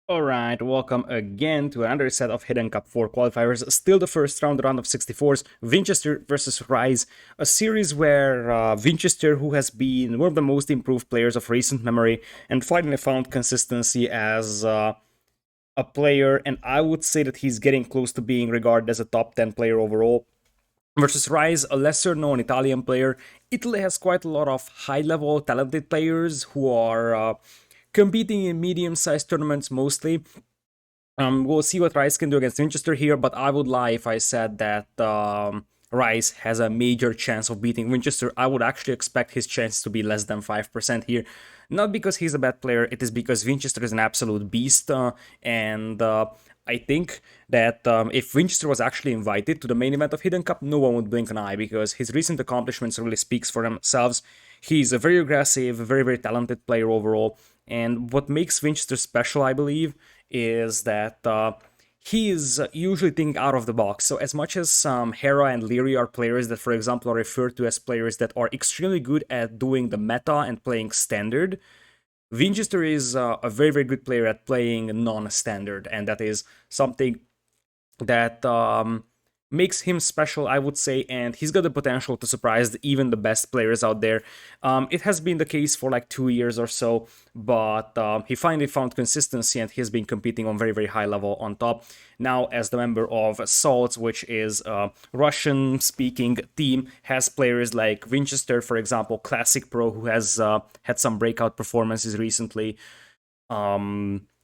Alright, welcome again to another set of Hidden Cup 4 qualifiers. Still the first round, the round of 64s, Vinchester versus Rise, a series where Vinchester, who has been one of the most improved players of recent memory, and finally found consistency as a player, and I would say that he's getting close to being regarded as a top 10 player overall. Versus Rise, a lesser known Italian player. Italy has quite a lot of high level talented players who are competing in medium-sized tournaments mostly. We'll see what Rice can do against Winchester here, but I would lie if I said that Rice has a major chance of beating Winchester. I would actually expect his chance to be less than 5% here. Not because he's a bad player, it is because Winchester is an absolute beast, and I think that if Winchester was actually invited to the main event of Hidden Cup, no one would blink an eye, because his recent accomplishments really speaks for themselves. He's a very aggressive, very, very talented player overall, and what makes Winchester special, I believe, is that he is usually thinking out of the box. So as much as Hera and Leary are players that, for example, are referred to as players that are extremely good at doing the meta and playing standard, Winchester is a very, very good player at playing non-standard, and that is something that makes him special, I would say, and he's got the potential to surprise even the best players out there. It has been the case for like 2 years or so, but he finally found consistency and he's been competing on very, very high level on top. Now, as the member of Salt, which is a Russian-speaking team, has players like Winchester, for example, Classic Pro, who has had some breakout performances recently.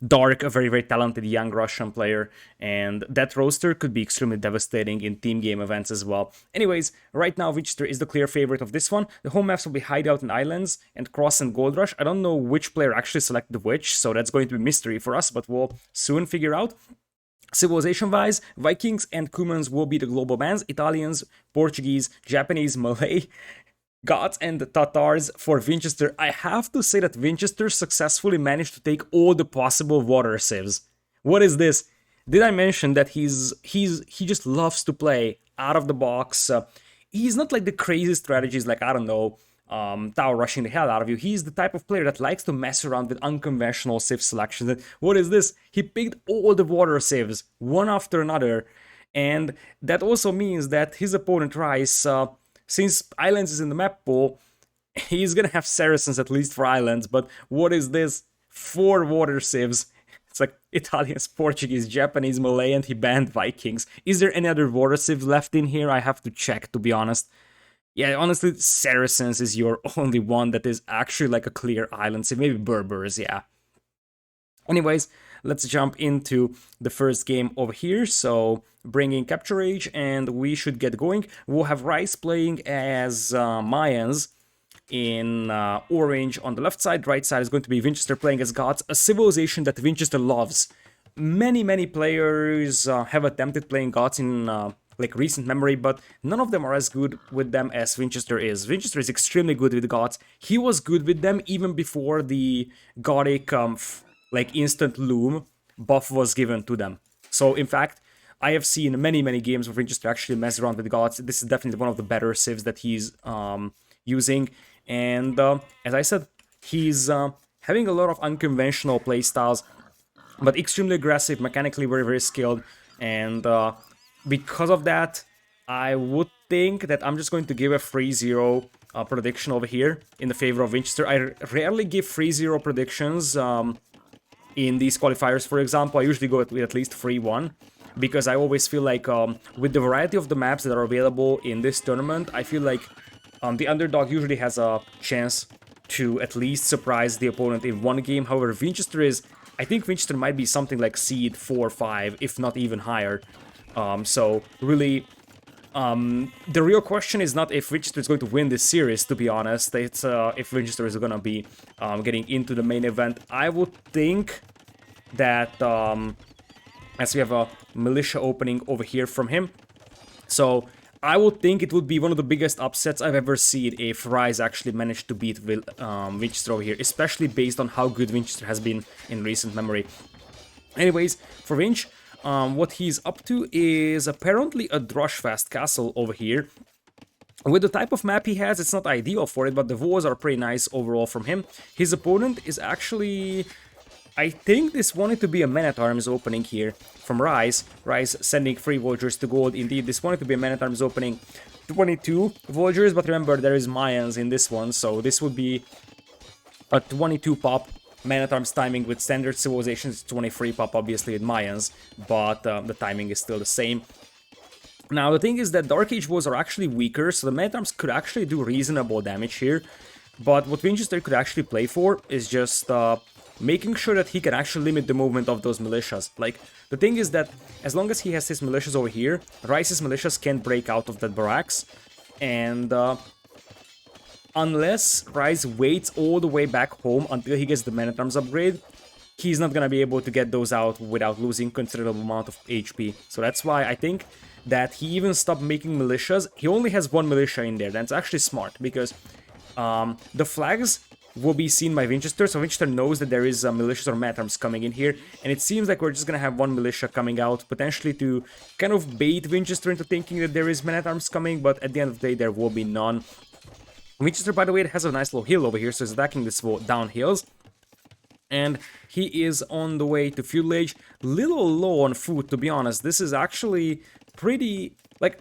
Dark, a very, very talented young Russian player, and that roster could be extremely devastating in team game events as well. Anyways, right now Vinchester is the clear favorite of this one. The home maps will be Hideout and Islands, and Cross and Gold Rush. I don't know which player actually selected which, so that's going to be mystery for us, but we'll soon figure out. Civilization-wise, Vikings and Cumans will be the global bans, Italians, Portuguese, Japanese, Malay, Goths and Tatars for Winchester. I have to say that Winchester successfully managed to take all the possible water civs. What is this? Did I mention that he just loves to play out of the box? He's not like the crazy strategies like, I don't know, tower rushing the hell out of you. He's the type of player that likes to mess around with unconventional civ selections. And what is this? He picked all the water civs, one after another, and that also means that his opponent Rice, since Islands is in the map pool, he's gonna have Saracens at least for Islands, but what is this? 4 water civs. It's like Italians, Portuguese, Japanese, Malay, and he banned Vikings. Is there any other water civ left in here? I have to check, to be honest. Yeah, honestly, Saracens is your only one that is actually like a clear island civ. Maybe Berbers, yeah. Anyways, let's jump into the first game over here. So, bringing Capture Age, and we should get going. We'll have Rice playing as Mayans in orange on the left side. Right side is going to be Winchester playing as Goths, a civilization that Winchester loves. Many players have attempted playing Goths in like recent memory, but none of them are as good with them as Winchester is. Winchester is extremely good with Goths. He was good with them even before the Gothic like instant loom buff was given to them. So in fact, I have seen many games of Winchester actually mess around with Gods. This is definitely one of the better civs that he's using. And as I said, he's having a lot of unconventional playstyles, but extremely aggressive, mechanically very skilled. And because of that, I would think that I'm just going to give a 3-0 prediction over here in the favor of Winchester. I rarely give 3-0 predictions in these qualifiers. For example, I usually go with at least 3-1, because I always feel like with the variety of the maps that are available in this tournament, I feel like the underdog usually has a chance to at least surprise the opponent in one game. However, I think Winchester might be something like seed 4 or 5, if not even higher. So really, the real question is not if Winchester is going to win this series, to be honest. It's if Winchester is going to be getting into the main event. I would think that as we have a militia opening over here from him, so I would think it would be one of the biggest upsets I've ever seen if Rise actually managed to beat Winchester over here, especially based on how good Winchester has been in recent memory. Anyways, for Winch, what he's up to is apparently a Drushfast castle over here. With the type of map he has, it's not ideal for it, but the walls are pretty nice overall from him. His opponent is actually I think this wanted to be a Man-at-Arms opening here from Rise. Rise sending 3 Villagers to gold. Indeed, this wanted to be a Man-at-Arms opening. 22 Villagers, but remember, there is Mayans in this one, so this would be a 22 pop. Man-at-Arms timing with standard civilizations, 23 pop obviously with Mayans, but the timing is still the same. Now, the thing is that Dark Age Woes are actually weaker, so the Man-at-Arms could actually do reasonable damage here. But what Vinchester could actually play for is just making sure that he can actually limit the movement of those militias. Like, the thing is that as long as he has his militias over here, Rice's militias can't break out of that barracks. And unless Rice waits all the way back home until he gets the Man-at-Arms upgrade, he's not gonna be able to get those out without losing considerable amount of HP. So that's why I think that he even stopped making militias. He only has 1 militia in there. That's actually smart, because the flags will be seen by Vinchester, so Vinchester knows that there is militias or Man-at-Arms coming in here, and it seems like we're just gonna have 1 militia coming out, potentially to kind of bait Vinchester into thinking that there is Man-at-Arms coming, but at the end of the day there will be none. Vinchester, by the way, has a nice little hill over here, so he's attacking this down hills. And he is on the way to Fuel Age. Little low on food, to be honest. This is actually pretty... like,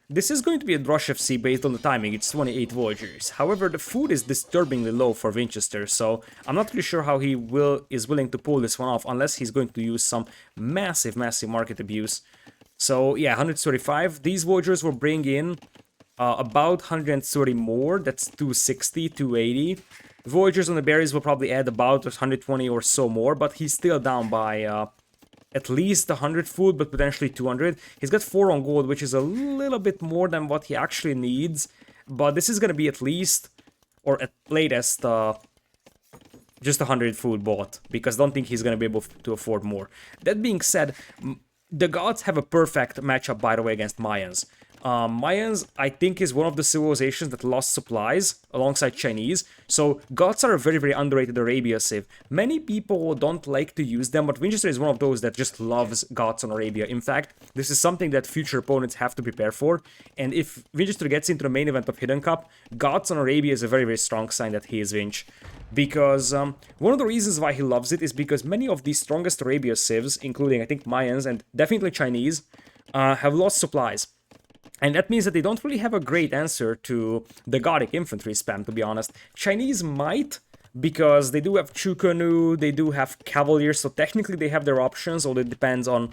this is going to be a Drush FC based on the timing. It's 28 Villagers. However, the food is disturbingly low for Vinchester, so I'm not really sure how he is willing to pull this one off, unless he's going to use some massive market abuse. So, yeah, 135. These Villagers will bring in about 130 more. That's 260, 280. Voyagers on the berries will probably add about 120 or so more, but he's still down by at least 100 food, but potentially 200. He's got 4 on gold, which is a little bit more than what he actually needs, but this is going to be at least, or at latest, just 100 food bought, because I don't think he's going to be able to afford more. That being said, the gods have a perfect matchup, by the way, against Mayans. Mayans, I think, is one of the civilizations that lost supplies alongside Chinese, so gods are a very underrated Arabia civ. Many people don't like to use them, but Vinchester is one of those that just loves gods on Arabia. In fact, this is something that future opponents have to prepare for, and if Vinchester gets into the main event of Hidden Cup, gods on Arabia is a very strong sign that he is Vinch. Because one of the reasons why he loves it is because many of the strongest Arabia civs, including I think Mayans and definitely Chinese, have lost supplies. And that means that they don't really have a great answer to the Gothic infantry spam, to be honest. Chinese might, because they do have Chukanu, they do have Cavaliers, so technically they have their options, although it depends on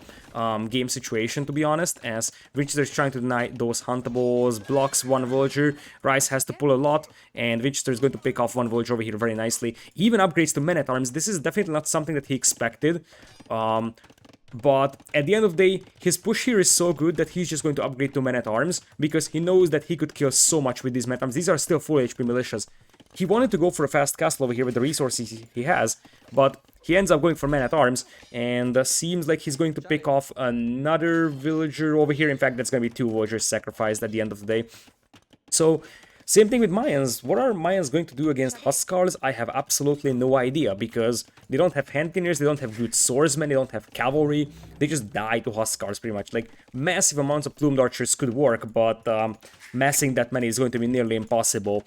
game situation, to be honest, as Winchester is trying to deny those huntables, blocks 1 villager, Rice has to pull a lot, and Winchester is going to pick off 1 villager over here very nicely. He even upgrades to Men-at-Arms. This is definitely not something that he expected. But at the end of the day, his push here is so good that he's just going to upgrade to Men-at-Arms, because he knows that he could kill so much with these Men-at-Arms. These are still full HP militias. He wanted to go for a fast castle over here with the resources he has, but he ends up going for Man-at-Arms, and seems like he's going to pick off another villager over here. In fact, that's going to be 2 villagers sacrificed at the end of the day. So, same thing with Mayans. What are Mayans going to do against Huskars? I have absolutely no idea, because they don't have hand cannoneers, they don't have good swordsmen, they don't have cavalry. They just die to Huskars pretty much. Like, massive amounts of plumed archers could work, but massing that many is going to be nearly impossible.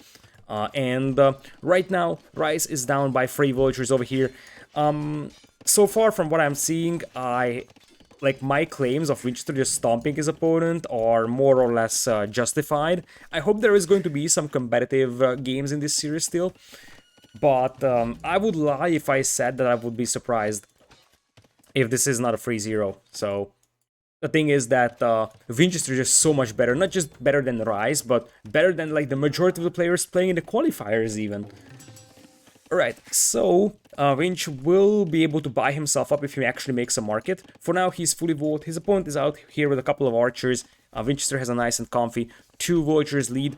Right now, Rice is down by 3 villagers over here. So far from what I'm seeing, my claims of Vinchester just stomping his opponent are more or less justified. I hope there is going to be some competitive games in this series still, but I would lie if I said that I would be surprised if this is not a 3-0. So the thing is that Vinchester is just so much better, not just better than Rise, but better than like the majority of the players playing in the qualifiers even. Alright, so Vinch will be able to buy himself up if he actually makes a market. For now, he's fully vault. His opponent is out here with a couple of archers. Vinchester has a nice and comfy 2 villagers lead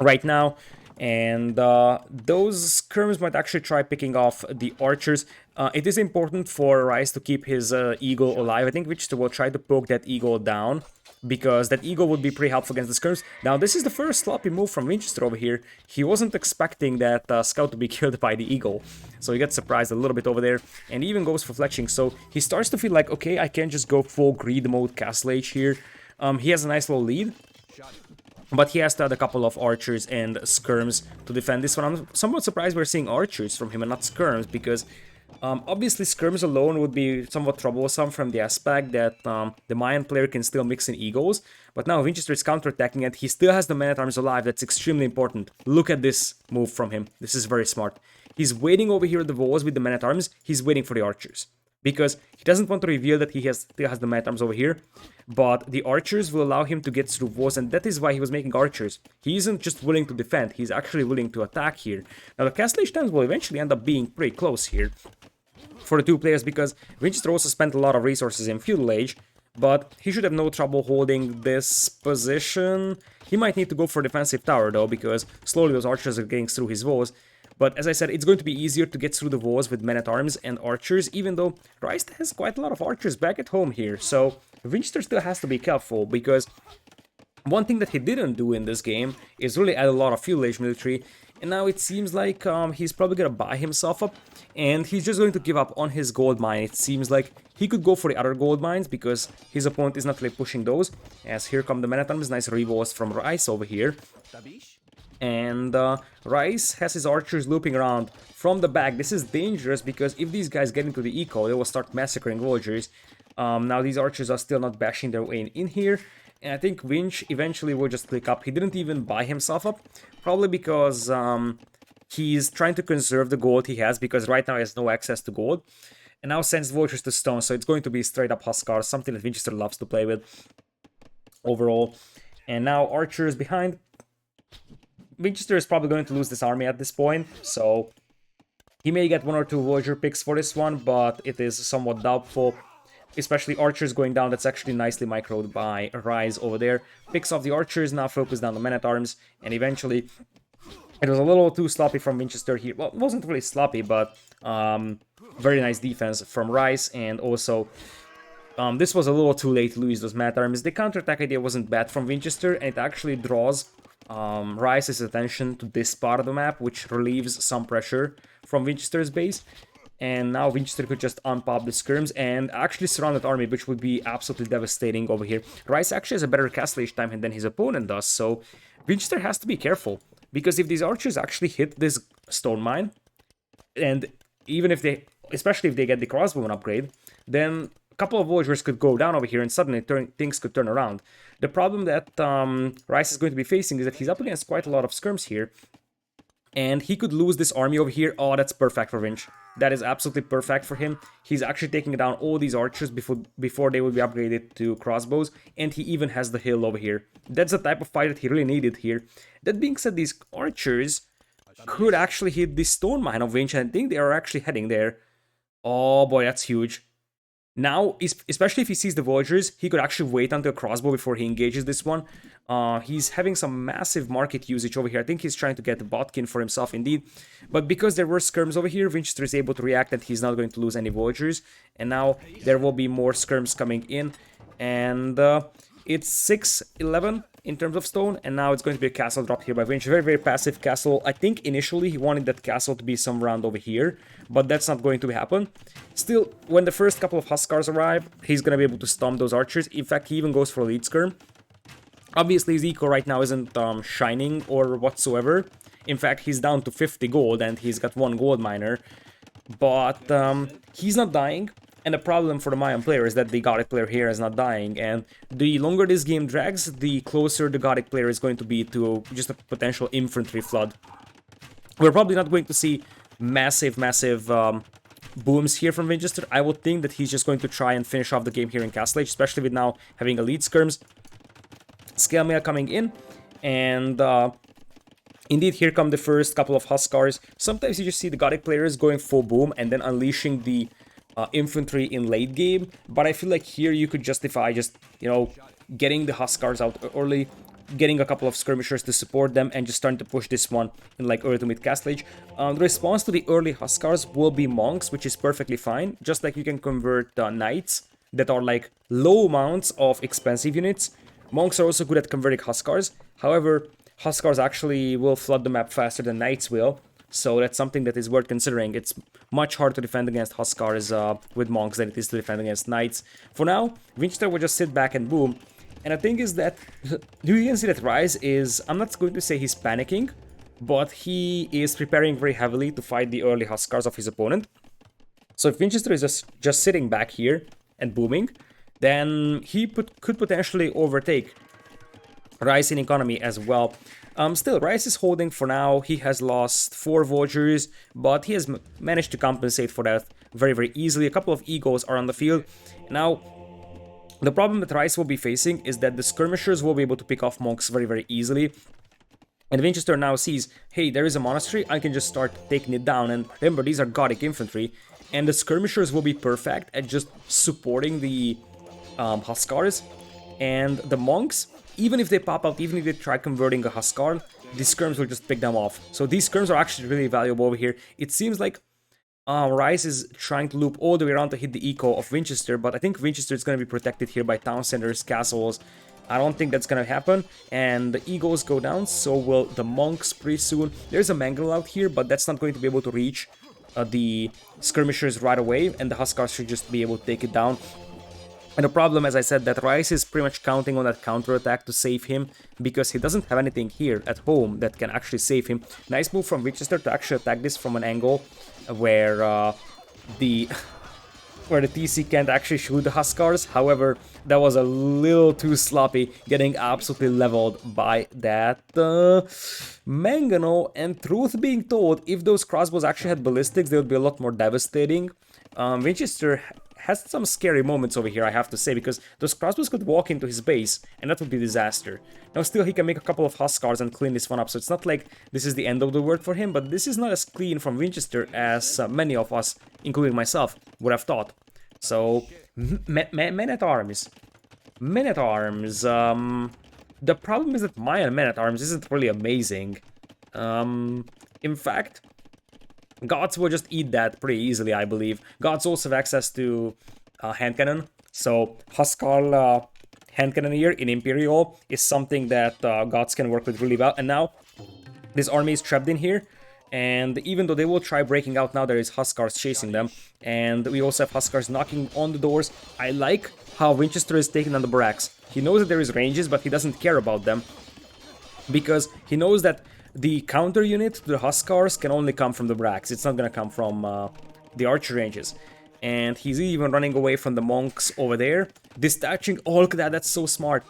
right now. And those skirms might actually try picking off the archers. It is important for Rice to keep his eagle alive. I think Vinchester will try to poke that eagle down, because that eagle would be pretty helpful against the skirms. Now, this is the first sloppy move from Vinchester over here. He wasn't expecting that scout to be killed by the eagle, so he gets surprised a little bit over there, and he even goes for fletching. So he starts to feel like, okay, I can't just go full greed mode Castle Age here. He has a nice little lead, but he has to add a couple of archers and skirms to defend this one. I'm somewhat surprised we're seeing archers from him and not skirms, because Obviously, skirms alone would be somewhat troublesome from the aspect that the Mayan player can still mix in egos, but now Winchester is counterattacking and he still has the man-at-arms alive. That's extremely important. Look at this move from him. This is very smart. He's waiting over here at the walls with the man-at-arms. He's waiting for the archers, because he doesn't want to reveal that he still has the man-at-arms over here, but the archers will allow him to get through walls, and that is why he was making archers. He isn't just willing to defend, he's actually willing to attack here. Now the castle age times will eventually end up being pretty close here for the two players, because Vinchester also spent a lot of resources in feudal age, but he should have no trouble holding this position. He might need to go for defensive tower though, because slowly those archers are getting through his walls. But as I said, it's going to be easier to get through the walls with men-at-arms and archers, even though Rice has quite a lot of archers back at home here. So Winchester still has to be careful, because one thing that he didn't do in this game is really add a lot of feudal age military. And now it seems like he's probably going to buy himself up, and he's just going to give up on his gold mine. It seems like he could go for the other gold mines, because his opponent is not really pushing those. As here come the men-at-arms, nice rewalls from Rice over here. And Rice has his archers looping around from the back. This is dangerous, because if these guys get into the eco, they will start massacring villagers. Now these archers are still not bashing their way in here. And I think Winch eventually will just click up. He didn't even buy himself up, probably because he's trying to conserve the gold he has, because right now he has no access to gold. And now sends villagers to stone, so it's going to be straight up Huskars, something that Winchester loves to play with overall. And now archers behind. Winchester is probably going to lose this army at this point, so he may get one or two villager picks for this one, but it is somewhat doubtful. Especially archers going down, that's actually nicely microed by Rise over there. Picks off the archers, now focus down the men-at-arms, and eventually it was a little too sloppy from Winchester here. Well, it wasn't really sloppy, but very nice defense from Rise, and also this was a little too late to lose those men-at-arms. The counterattack idea wasn't bad from Winchester, and it actually draws Rice's attention to this part of the map, which relieves some pressure from Winchester's base. And now Winchester could just unpop the skirms and actually surround that army, which would be absolutely devastating over here. Rice actually has a better castle age time than his opponent does, so Winchester has to be careful. Because if these archers actually hit this stone mine, and even if they, especially if they get the crossbowman upgrade, then a couple of villagers could go down over here and suddenly things could turn around. The problem that Rice is going to be facing is that he's up against quite a lot of skirms here, and he could lose this army over here. Oh, that's perfect for Winch. That is absolutely perfect for him. He's actually taking down all these archers before they will be upgraded to crossbows, and he even has the hill over here. That's the type of fight that he really needed here. That being said, these archers could actually hit the stone mine of Winch, and I think they are actually heading there. Oh boy, that's huge. Now, especially if he sees the villagers, he could actually wait until crossbow before he engages this one. He's having some massive market usage over here. I think he's trying to get the botkin for himself indeed. But because there were skirms over here, Winchester is able to react and he's not going to lose any villagers. And now there will be more skirms coming in. And it's 6-11 in terms of stone. And now it's going to be a castle drop here by Winch. Very, very passive castle. I think initially he wanted that castle to be some round over here, but that's not going to happen. Still, when the first couple of Huskars arrive, he's going to be able to stomp those archers. In fact, he even goes for a lead skirm. Obviously, his eco right now isn't shining or whatsoever. In fact, he's down to 50 gold and he's got 1 gold miner. But he's not dying. And the problem for the Mayan player is that the Gothic player here is not dying. And the longer this game drags, the closer the Gothic player is going to be to just a potential infantry flood. We're probably not going to see massive booms here from Vinchester. I would think that he's just going to try and finish off the game here in Castle Age, especially with now having a lead skirms. Scale mail coming in, and indeed here come the first couple of Huskars. Sometimes you just see the Gothic players going full boom and then unleashing the infantry in late game, but I feel like here you could justify just, you know, getting the Huskars out early, getting a couple of skirmishers to support them, and just starting to push this one in like early to mid Castle Age. The response to the early Huskars will be monks, which is perfectly fine, just like you can convert knights that are like low amounts of expensive units. Monks are also good at converting Huskars. However, Huskars actually will flood the map faster than knights will, so that's something that is worth considering. It's much harder to defend against Huskars with monks than it is to defend against knights. For now, Winchester will just sit back and boom. And the thing is that you can see that Rise is, I'm not going to say he's panicking, but he is preparing very heavily to fight the early Huskars of his opponent. So if Winchester is just sitting back here and booming, then he could potentially overtake Rice in economy as well. Still, Rice is holding for now. He has lost 4 Vultures, but he has managed to compensate for that very, very easily. A couple of Eagles are on the field. Now, the problem that Rice will be facing is that the skirmishers will be able to pick off monks very, very easily. And Vinchester now sees, hey, there is a monastery, I can just start taking it down. And remember, these are Gothic infantry, and the skirmishers will be perfect at just supporting the Huskars. And the monks, even if they pop out, even if they try converting a Huskar, the skirms will just pick them off. So these skirms are actually really valuable over here. It seems like Rice is trying to loop all the way around to hit the eco of Vinchester, but I think Vinchester is going to be protected here by town centers, castles. I don't think that's going to happen, and the Eagles go down, so will the monks pretty soon. There's a Mangle out here, but that's not going to be able to reach the skirmishers right away, and the Huskars should just be able to take it down. And the problem, as I said, that Rice is pretty much counting on that counterattack to save him, because he doesn't have anything here at home that can actually save him. Nice move from Vinchester to actually attack this from an angle where the TC can't actually shoot the Huskars. However, that was a little too sloppy, getting absolutely leveled by that Mangano. And truth being told, if those crossbows actually had ballistics, they would be a lot more devastating. Winchester has some scary moments over here, I have to say, because those crossbows could walk into his base, and that would be disaster. Now still, he can make a couple of Huskars and clean this one up, so it's not like this is the end of the world for him, but this is not as clean from Winchester as many of us, including myself, would have thought. So, men-at-arms. Men-at-arms, the problem is that my men-at-arms isn't really amazing. In fact, Gods will just eat that pretty easily, I believe. Gods also have access to hand cannon, so Huskar hand cannoneer in Imperial is something that Gods can work with really well. And now this army is trapped in here, and even though they will try breaking out now, there is Huskars chasing them, and we also have Huskars knocking on the doors. I like how Winchester is taking on the barracks. He knows that there is ranges, but he doesn't care about them, because he knows that the counter unit to the Huskars can only come from the barracks. It's not gonna come from the archer ranges. And he's even running away from the monks over there. Detaching, oh look at that, that's so smart.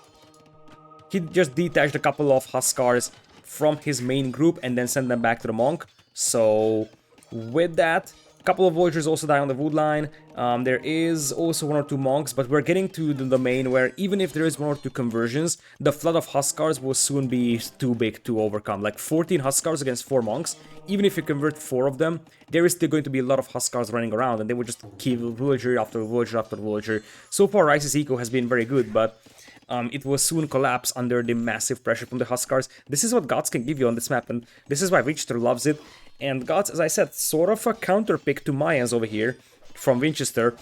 He just detached a couple of Huskars from his main group and then sent them back to the monk. So with that, a couple of vultures also die on the wood line. There is also 1 or 2 monks, but we're getting to the domain where even if there is 1 or 2 conversions, the flood of Huskars will soon be too big to overcome. Like 14 Huskars against 4 monks, even if you convert 4 of them, there is still going to be a lot of Huskars running around, and they will just kill villager after villager after villager. So far, Rice's eco has been very good, but it will soon collapse under the massive pressure from the Huskars. This is what Gods can give you on this map, and this is why Winchester loves it. And Gods, as I said, sort of a counter pick to Mayans over here from Winchester,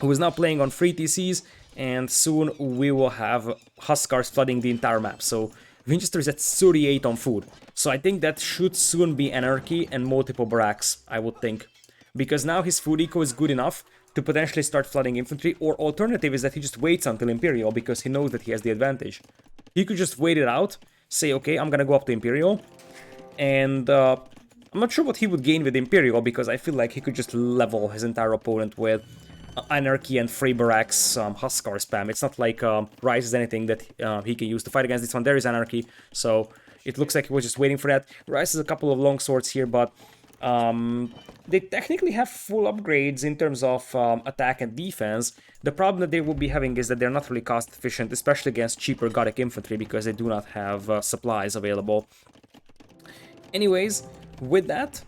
who is now playing on free TCs, and soon we will have Huskars flooding the entire map. So Winchester is at 38 on food. So I think that should soon be Anarchy and multiple barracks, I would think. Because now his food eco is good enough to potentially start flooding infantry, or alternative is that he just waits until Imperial because he knows that he has the advantage. He could just wait it out, say, okay, I'm gonna go up to Imperial, and I'm not sure what he would gain with Imperial, because I feel like he could just level his entire opponent with Anarchy and free barracks Huskar spam. It's not like Rice is anything that he can use to fight against this one. There is Anarchy, so it looks like he was just waiting for that. Rice has a couple of long swords here, but they technically have full upgrades in terms of attack and defense. The problem that they will be having is that they're not really cost efficient, especially against cheaper Gothic infantry, because they do not have supplies available. Anyways, with that,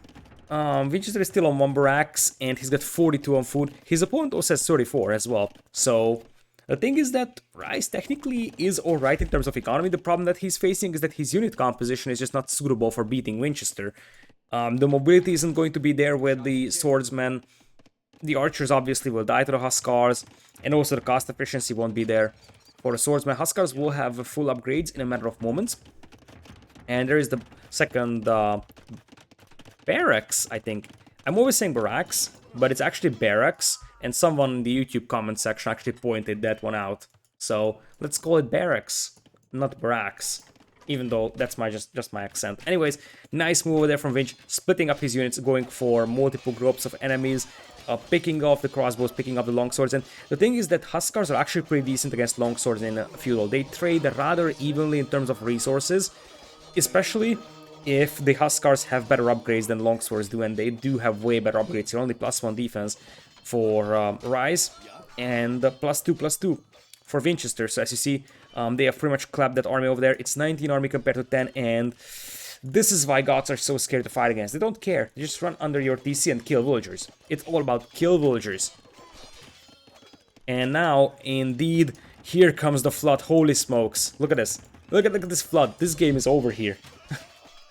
Winchester is still on 1 barracks, and he's got 42 on food. His opponent also has 34 as well. So the thing is that Rice technically is alright in terms of economy. The problem that he's facing is that his unit composition is just not suitable for beating Winchester. The mobility isn't going to be there with the swordsmen. The archers obviously will die to the Huskars, and also the cost efficiency won't be there for the swordsmen. Huskars will have full upgrades in a matter of moments. And there is the second barracks, I think. I'm always saying barracks, but it's actually barracks, and someone in the YouTube comment section actually pointed that one out. So let's call it barracks, not barracks, even though that's just my accent. Anyways, nice move over there from Vinch, splitting up his units, going for multiple groups of enemies. picking off the crossbows, picking up the longswords. And the thing is that Huskars are actually pretty decent against longswords in feudal. They trade rather evenly in terms of resources, especially if the Huskars have better upgrades than longswords do, and they do have way better upgrades. You're only +1 defense for Rise, and +2/+2 for Vinchester. So as you see, they have pretty much clapped that army over there. It's 19 army compared to 10, and this is why gods are so scared to fight against. They don't care. They just run under your TC and kill villagers. It's all about kill villagers. And now, indeed, here comes the flood. Holy smokes. Look at this. Look at this flood. This game is over here.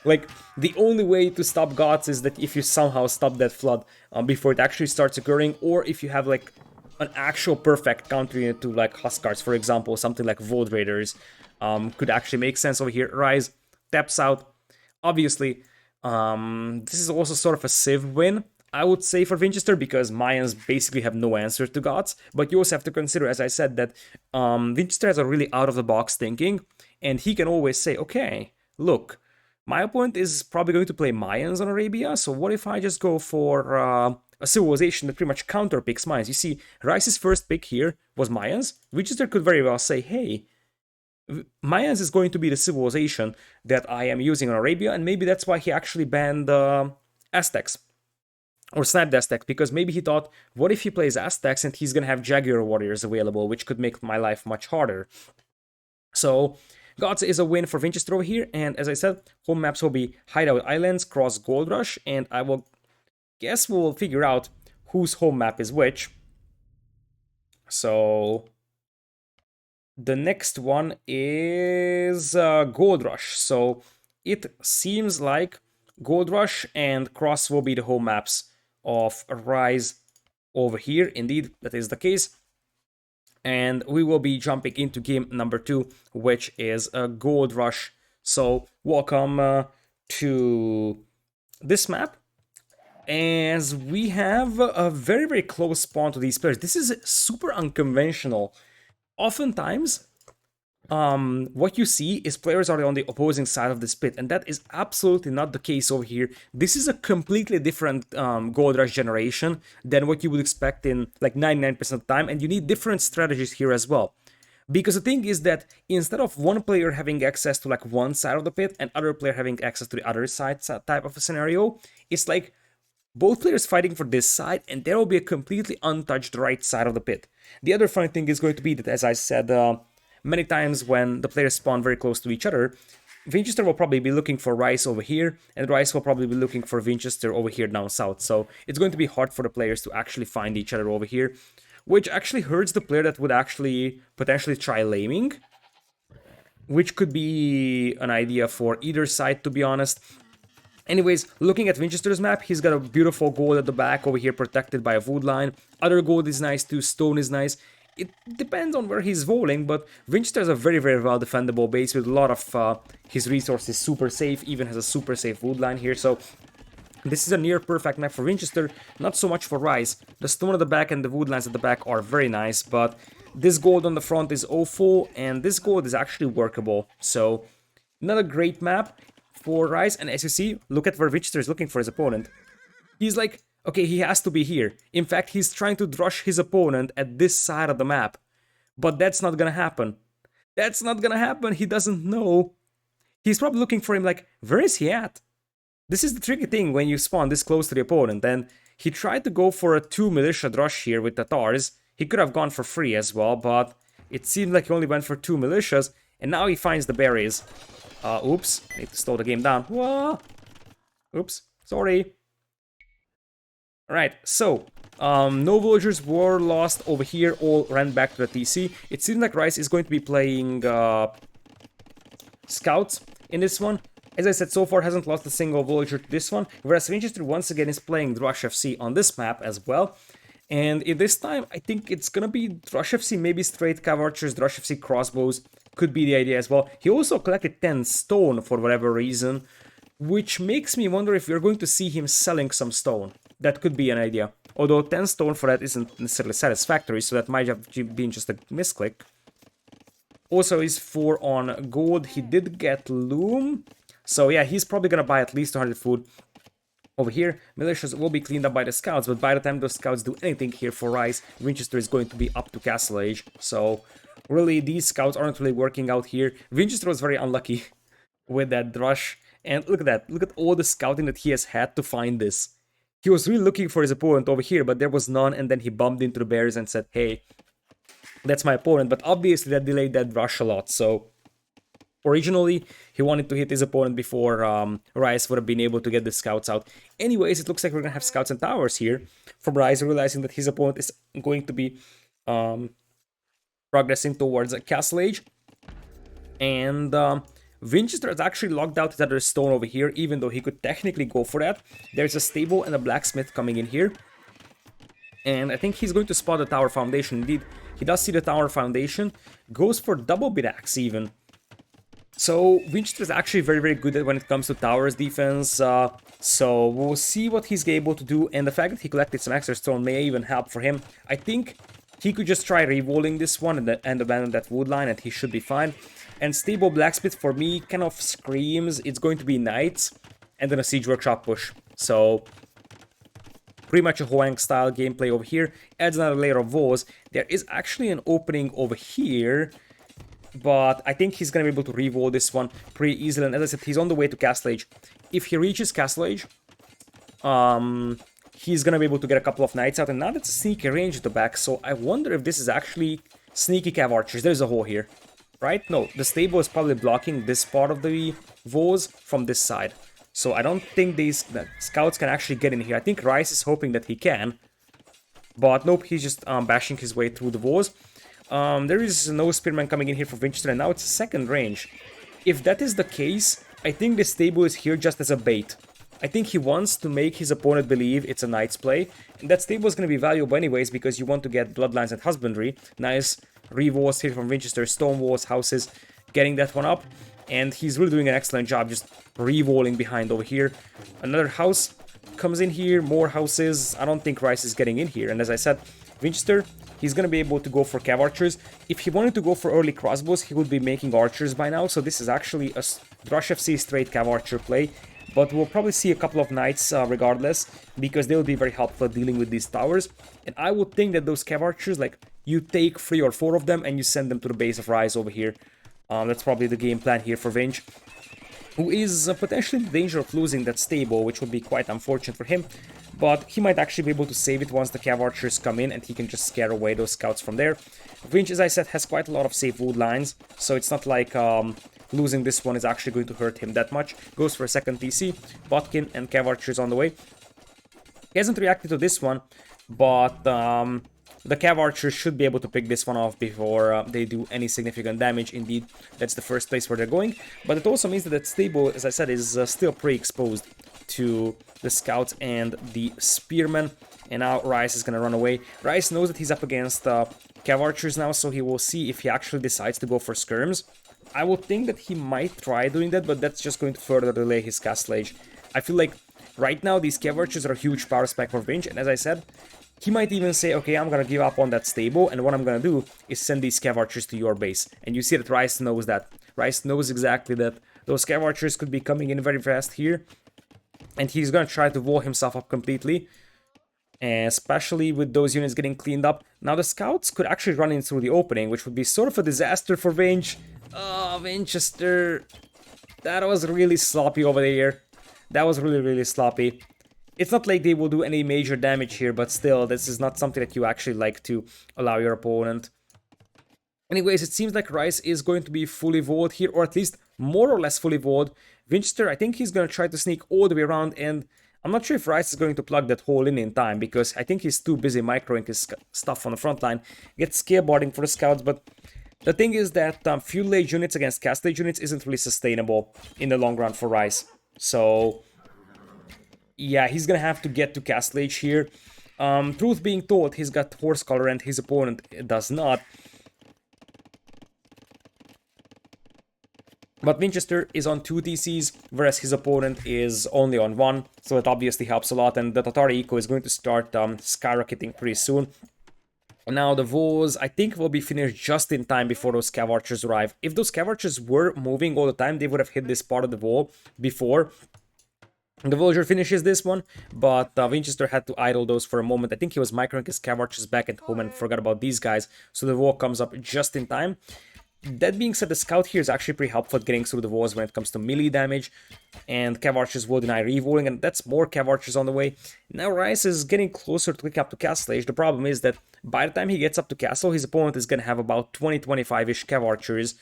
Like, the only way to stop gods is that if you somehow stop that flood before it actually starts occurring, or if you have, like, an actual perfect counter unit to, like, Huskars, for example, something like Void Raiders could actually make sense over here. Rise taps out. Obviously, this is also sort of a civ win, I would say, for Vinchester, because Mayans basically have no answer to gods. But you also have to consider, as I said, that Vinchester has a really out-of-the-box thinking, and he can always say, okay, look, my opponent is probably going to play Mayans on Arabia, so what if I just go for a civilization that pretty much counterpicks Mayans? You see, Rice's first pick here was Mayans. Vinchester could very well say, hey, Mayans is going to be the civilization that I am using on Arabia, and maybe that's why he actually banned Aztecs. Or sniped Aztecs, because maybe he thought, what if he plays Aztecs and he's gonna have Jaguar warriors available, which could make my life much harder. So, Gods is a win for Vinchester over here, and as I said, home maps will be Hideout Islands, Cross Gold Rush, and I will guess we'll figure out whose home map is which. So, the next one is Gold Rush. So, it seems like Gold Rush and Cross will be the home maps of Rise over here. Indeed, that is the case. And we will be jumping into game number 2, which is a Gold Rush. So, welcome to this map. As we have a very, very close spawn to these players. This is super unconventional. Oftentimes, what you see is players are on the opposing side of this pit, and that is absolutely not the case over here. This is a completely different Gold Rush generation than what you would expect in like 99% of the time, and you need different strategies here as well. Because the thing is that instead of one player having access to like one side of the pit and other player having access to the other side type of a scenario, it's like both players fighting for this side, and there will be a completely untouched right side of the pit. The other funny thing is going to be that, as I said, many times when the players spawn very close to each other, Vinchester will probably be looking for Rice over here, and Rice will probably be looking for Vinchester over here down south. So it's going to be hard for the players to actually find each other over here, which actually hurts the player that would actually potentially try laming, which could be an idea for either side, to be honest. Anyways, looking at Vinchester's map, he's got a beautiful gold at the back over here protected by a wood line. Other gold is nice too, stone is nice. It depends on where he's rolling, but Vinchester has a very, very well defendable base with a lot of his resources super safe, even has a super safe wood line here, so this is a near perfect map for Vinchester, not so much for Rise. The stone at the back and the wood lines at the back are very nice, but this gold on the front is awful, and this gold is actually workable, so not a great map for Rise. And as you see, look at where Vinchester is looking for his opponent. He's like, okay, he has to be here. In fact, he's trying to rush his opponent at this side of the map. But that's not gonna happen. That's not gonna happen. He doesn't know. He's probably looking for him like, where is he at? This is the tricky thing when you spawn this close to the opponent. And he tried to go for a 2 militia rush here with Tatars. He could have gone for 3 as well, but it seemed like he only went for 2 militias. And now he finds the berries. Oops, need to slow the game down. Whoa. Oops, sorry. Alright, so, no villagers were lost over here, all ran back to the TC. It seems like Rice is going to be playing scouts in this one. As I said, so far hasn't lost a single villager to this one, whereas Vinchester once again is playing Rush FC on this map as well. And in this time, I think it's gonna be Rush FC, maybe straight cav archers, Rush FC crossbows, could be the idea as well. He also collected 10 stone for whatever reason, which makes me wonder if we're going to see him selling some stone. That could be an idea. Although 10 stone for that isn't necessarily satisfactory, so that might have been just a misclick. Also, he's 4 on gold. He did get loom. So yeah, he's probably gonna buy at least 100 food. Over here, militias will be cleaned up by the scouts, but by the time those scouts do anything here for Rice, Vinchester is going to be up to Castle Age. So really, these scouts aren't really working out here. Vinchester was very unlucky with that rush. And look at that. Look at all the scouting that he has had to find this. He was really looking for his opponent over here, but there was none. And then he bumped into the bears and said, hey, that's my opponent. But obviously that delayed that rush a lot. So originally, he wanted to hit his opponent before Rice would have been able to get the scouts out. Anyways, it looks like we're going to have scouts and towers here from Rice, realizing that his opponent is going to be progressing towards a Castle Age. And Vinchester has actually locked out his other stone over here, even though he could technically go for that. There's a stable and a blacksmith coming in here. And I think he's going to spot the tower foundation. Indeed, he does see the tower foundation. Goes for double bit axe even. So Vinchester is actually very, very good at when it comes to towers defense. So we'll see what he's able to do. And the fact that he collected some extra stone may even help for him. I think he could just try rewalling this one and abandon that wood line, and he should be fine. And stable blacksmith for me kind of screams it's going to be knights and then a siege workshop push. So pretty much a Hoang style gameplay over here. Adds another layer of walls. There is actually an opening over here, but I think he's going to be able to re-wall this one pretty easily. And as I said, he's on the way to Castle Age. If he reaches Castle Age, he's going to be able to get a couple of knights out. And now that's a sneaky range at the back. So I wonder if this is actually sneaky cav archers. There's a hole here, right? No, the stable is probably blocking this part of the walls from this side. So I don't think these scouts can actually get in here. I think Rice is hoping that he can. But nope, he's just bashing his way through the walls. There is no spearman coming in here for Vinchester, and now it's second range. If that is the case, I think the stable is here just as a bait. I think he wants to make his opponent believe it's a knight's play, and that stable is going to be valuable anyways because you want to get bloodlines and husbandry. Nice re-walls here from Vinchester, stone walls, houses, getting that one up, and he's really doing an excellent job just re-walling behind over here. Another house comes in here, more houses. I don't think Rice is getting in here, and as I said, Vinchester, he's going to be able to go for cav archers. If he wanted to go for early crossbows, he would be making archers by now. So this is actually a Rush FC straight cav archer play. But we'll probably see a couple of knights regardless, because they will be very helpful at dealing with these towers. And I would think that those cav archers, like, you take 3 or 4 of them and you send them to the base of Rise over here. That's probably the game plan here for Vinch, who is potentially in danger of losing that stable, which would be quite unfortunate for him. But he might actually be able to save it once the cav archers come in, and he can just scare away those scouts from there. Vinch, as I said, has quite a lot of safe wood lines, so it's not like losing this one is actually going to hurt him that much. Goes for a second TC, Botkin and cav archers on the way. He hasn't reacted to this one, but the cav archers should be able to pick this one off before they do any significant damage. Indeed, that's the first place where they're going. But it also means that that stable, as I said, is still pretty exposed to the scouts and the spearmen. And now Rice is going to run away. Rice knows that he's up against cav archers now, so he will see if he actually decides to go for skirms. I would think that he might try doing that, but that's just going to further delay his Castle Age. I feel like right now these cav archers are a huge power spike for Vinch, and as I said, he might even say, okay, I'm gonna give up on that stable, and what I'm gonna do is send these cav archers to your base. And you see that Rice knows that. Rice knows exactly that those cav archers could be coming in very fast here, and he's gonna try to wall himself up completely, especially with those units getting cleaned up. Now the scouts could actually run in through the opening, which would be sort of a disaster for Vinch. Oh, Vinchester, that was really sloppy over there. That was really, really sloppy. It's not like they will do any major damage here, but still, this is not something that you actually like to allow your opponent. Anyways, it seems like Rice is going to be fully walled here, or at least more or less fully walled. Vinchester, I think he's going to try to sneak all the way around, and I'm not sure if Rice is going to plug that hole in time, because I think he's too busy microing his stuff on the front line. Gets scareboarding for the scouts, but the thing is that Feudal Age units against Castle Age units isn't really sustainable in the long run for Rice. So yeah, he's gonna have to get to Castle Age here. Truth being told, he's got Horse Collar and his opponent does not. But Vinchester is on 2 TCs, whereas his opponent is only on 1, so that obviously helps a lot, and the Tatari Eco is going to start skyrocketing pretty soon. Now the walls, I think, will be finished just in time before those cav archers arrive. If those cav archers were moving all the time, they would have hit this part of the wall before. The villager finishes this one, but Winchester had to idle those for a moment. I think he was microing his cav archers back at home and forgot about these guys, so the wall comes up just in time. That being said, the scout here is actually pretty helpful at getting through the walls when it comes to melee damage, and cav archers will deny revolling, and that's more cav archers on the way. Now Rice is getting closer to click up to Castle Age. The problem is that by the time he gets up to Castle, his opponent is going to have about 20-25-ish cav archers,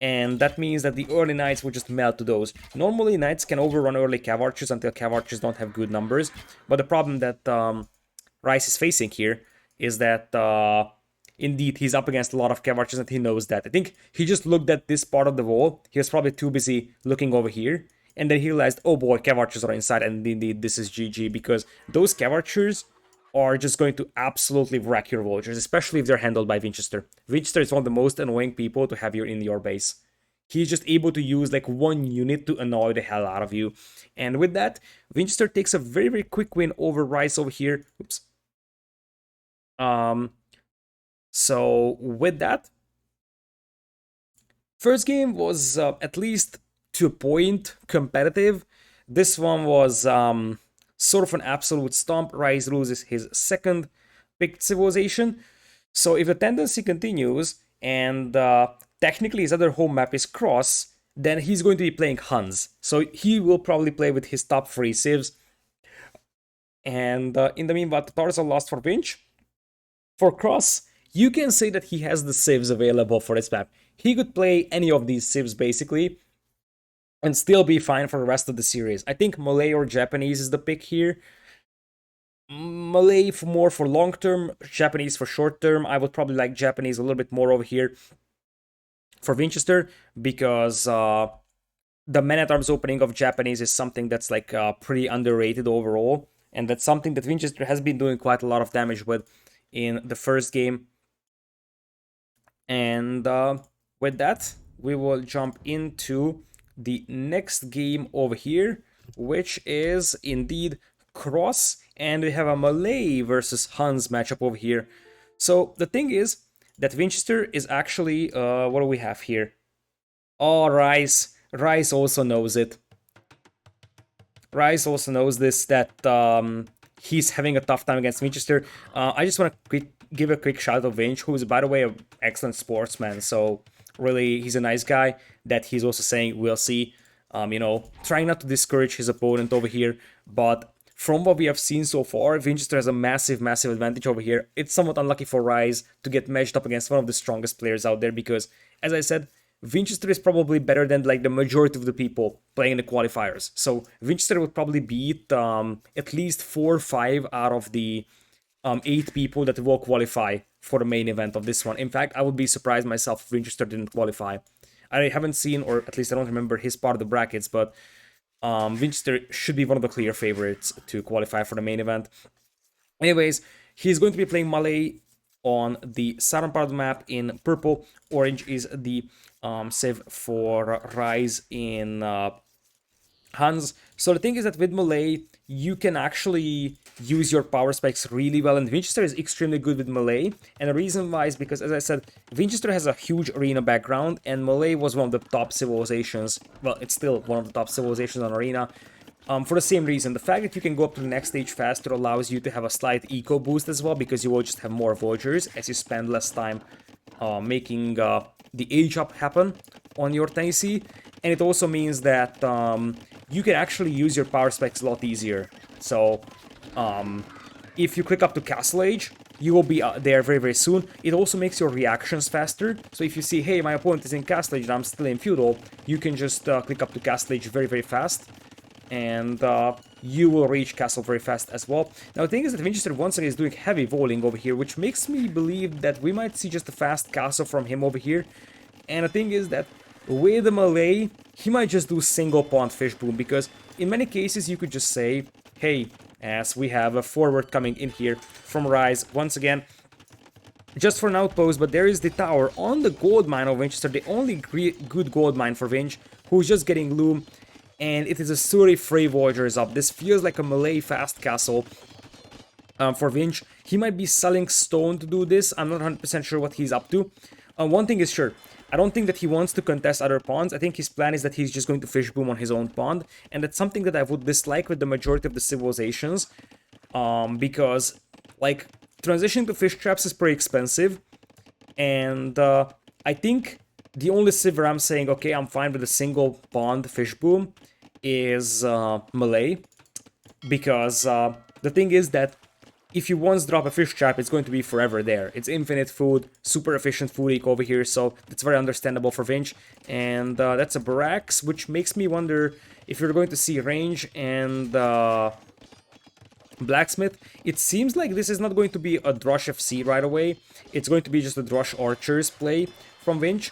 and that means that the early knights will just melt to those. Normally, knights can overrun early cav archers until cav archers don't have good numbers, but the problem that Rice is facing here is that indeed he's up against a lot of cav archers and he knows that. I think he just looked at this part of the wall, he was probably too busy looking over here, and then he realized, oh boy, cav archers are inside, and indeed this is GG, because those cav archers are just going to absolutely wreck your villagers, especially if they're handled by Vinchester. Vinchester is one of the most annoying people to have here in your base. He's just able to use like one unit to annoy the hell out of you. And with that, Vinchester takes a very, very quick win over Rice over here. Oops. So with that, first game was at least to a point competitive. This one was sort of an absolute stomp. Rice loses his second picked civilization. So if the tendency continues and technically his other home map is Cross, then he's going to be playing Huns. So he will probably play with his top 3 civs. And in the meanwhile, Tatars are lost for Vinch. For Cross, you can say that he has the civs available for this map. He could play any of these civs basically and still be fine for the rest of the series. I think Malay or Japanese is the pick here. Malay for more for long term, Japanese for short term. I would probably like Japanese a little bit more over here for Vinchester, because the man-at-arms opening of Japanese is something that's like pretty underrated overall, and that's something that Vinchester has been doing quite a lot of damage with in the first game. And with that, we will jump into the next game over here, which is indeed Cross, and we have a Malay versus Huns matchup over here. So the thing is that Vinchester is actually, what do we have here? Oh, Rice. Rice also knows it. Rice also knows this, that he's having a tough time against Vinchester. I just want to give a quick shout out to Vinch, who is, by the way, an excellent sportsman. So really, he's a nice guy. That he's also saying, we'll see. You know, trying not to discourage his opponent over here. But from what we have seen so far, Vinchester has a massive, massive advantage over here. It's somewhat unlucky for Rice to get matched up against one of the strongest players out there, because, as I said, Vinchester is probably better than like the majority of the people playing in the qualifiers. So Vinchester would probably beat at least 4 or 5 out of the 8 people that will qualify for the main event of this one. In fact, I would be surprised myself if Vinchester didn't qualify. I haven't seen, or at least I don't remember his part of the brackets, but Vinchester should be one of the clear favorites to qualify for the main event. Anyways, he's going to be playing Malay on the southern part of the map in purple. Orange is the civ for Rise in Huns. So the thing is that with Malay, you can actually use your power spikes really well, and Vinchester is extremely good with Malay. And the reason why is because, as I said, Vinchester has a huge arena background, and Malay was one of the top civilizations. Well, it's still one of the top civilizations on Arena. For the same reason, the fact that you can go up to the next stage faster allows you to have a slight eco boost as well, because you will just have more villagers as you spend less time making the age up happen on your Tennessee. And it also means that you can actually use your power specs a lot easier. So if you click up to Castle Age, you will be there very, very soon. It also makes your reactions faster. So if you see, hey, my opponent is in Castle Age and I'm still in Feudal, you can just click up to Castle Age very, very fast. And you will reach Castle very fast as well. Now the thing is that Vinchester once again is doing heavy volleying over here, which makes me believe that we might see just a fast castle from him over here. And the thing is that with the Malay, he might just do single pawn fish boom, because in many cases you could just say, hey, as we have a forward coming in here from Rise once again, just for an outpost, but there is the tower on the gold mine of Vinchester, the only good gold mine for Vinch, who's just getting loom, and it is a 33 villagers up. This feels like a Malay fast castle for Vinch. He might be selling stone to do this. I'm not 100% sure what he's up to. One thing is sure, I don't think that he wants to contest other pawns. I think his plan is that he's just going to fish boom on his own pawn, and that's something that I would dislike with the majority of the civilizations, because, like, transitioning to fish traps is pretty expensive, and I think the only civ where I'm saying, okay, I'm fine with a single pawn fish boom is Malay, because the thing is that if you once drop a fish trap, it's going to be forever there. It's infinite food, super efficient food eco over here, so that's very understandable for Vinch. And that's a Barracks, which makes me wonder if you're going to see range and Blacksmith. It seems like this is not going to be a Drush FC right away. It's going to be just a Drush Archers play from Vinch.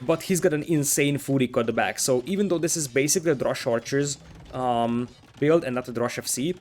But he's got an insane food eco at the back. So even though this is basically a Drush Archers build and not a Drush FC,